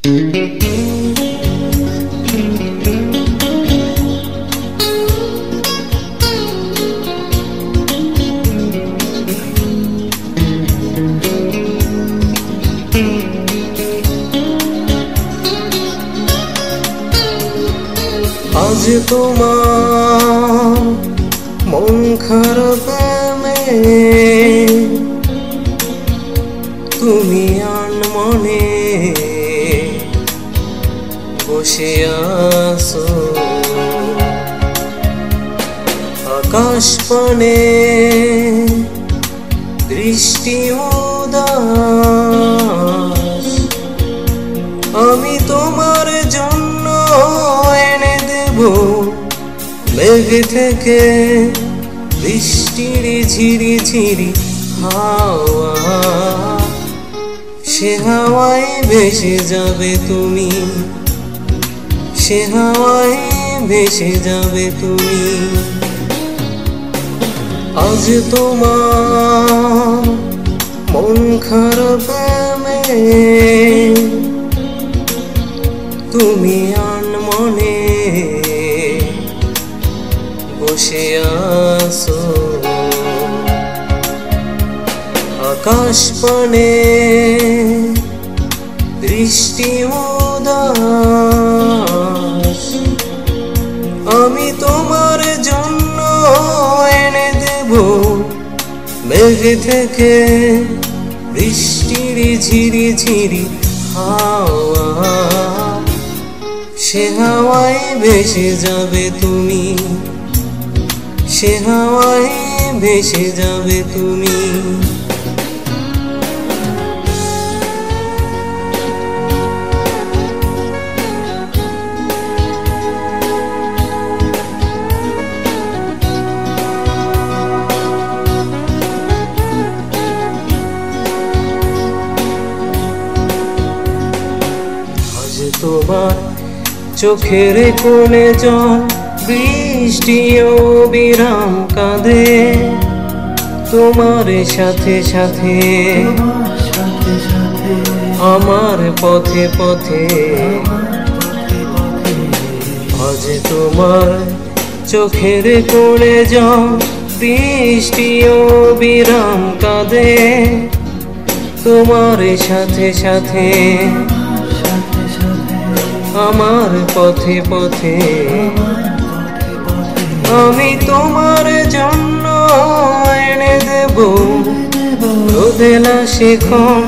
আজ তোমার মন খারাপে তুমি আনমনে বসে আছো, আকাশ পানে দৃষ্টি উদাস। আমি তোমার জন্য এনে দেব মেঘ থেকে বৃষ্টির ঝিরি ঝিরি হাওয়া। সে হাওয়ায় ভেসে যাবে তুমি, সে হাওয়ায় ভেসে যাবে তুমি। আজ তোমার মন খারাপে তুমি আনমনে বসে আছো, আকাশ পানে দৃষ্টি উদাস। আমি তোমার জন্য এনে দেব মেঘ থেকে বৃষ্টির ঝিরি ঝিরি হাওয়া। সে হাওয়ায় ভেসে যাবে তুমি, সে হাওয়ায় ভেসে যাবে তুমি। আজ তোমার চোখের কোণে জল বৃষ্টিও বিরাম কাঁদে, তোমার সাথে সাথে আমার পথে পথে। আজ তোমার চোখের কোণে জল বৃষ্টিও বিরাম কাঁদে, তোমার সাথে সাথে আমার পথে পথে। আমি তোমার জন্য এনে দেব রোদেলা শিখন,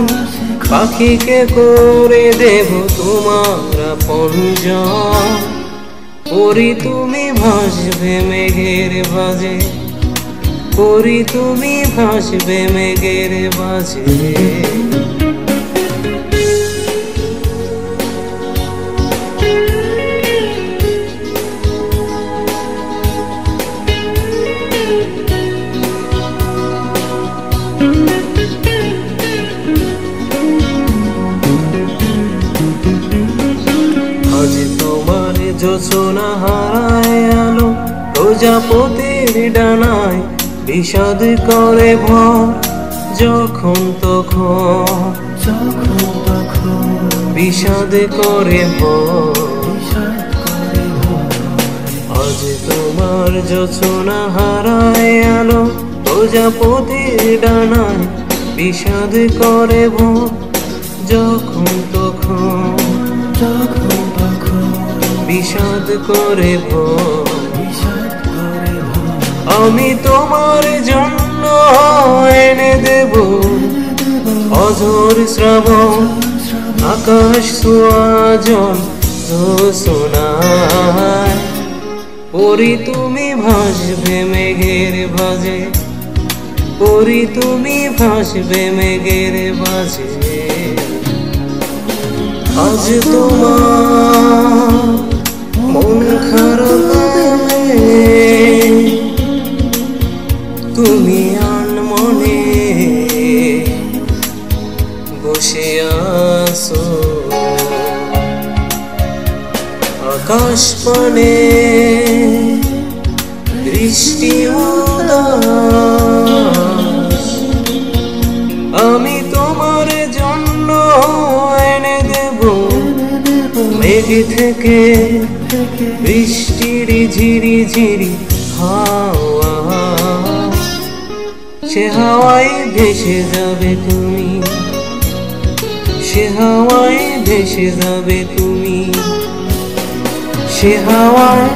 পাখিকে করে দেব তোমার আপনজন। পরি তুমি ভাসবে মেঘের ভাজে, পরি তুমি ভাসবে মেঘের ভাজে। আজ তোমার যোছনা হারায় আলো, প্রজাপতির ডানায় বিষাদ করে ভর। যখন তখন বিষাদ করে ভর। আজ তোমার যোছনা হারায় আলো, প্রজাপতির ডানায় বিষাদ করে ভর। যখন তখন বিষাদ করে ভর। আমি তোমার জন্য এনে দেব অঝোর শ্রাবণ, আকাশ ছোঁয়া জল জোছনায়। পরি তুমি ভাসবে মেঘের ভাজে, পরি তুমি ভাসবে মেঘের ভাজে। আজ তোমার মন খারাপে তুমি আনমনে বসে আছো, আকাশ পানে দৃষ্টি উদাস। আমি তোমার জন্য এনে দেব লেগে থেকে বৃষ্টির ঝিরি ঝিরি হাওয়া, সে হাওয়ায় ভেসে যাবে তুমি, সে হাওয়ায় ভেসে যাবে তুমি, সে হাওয়ায়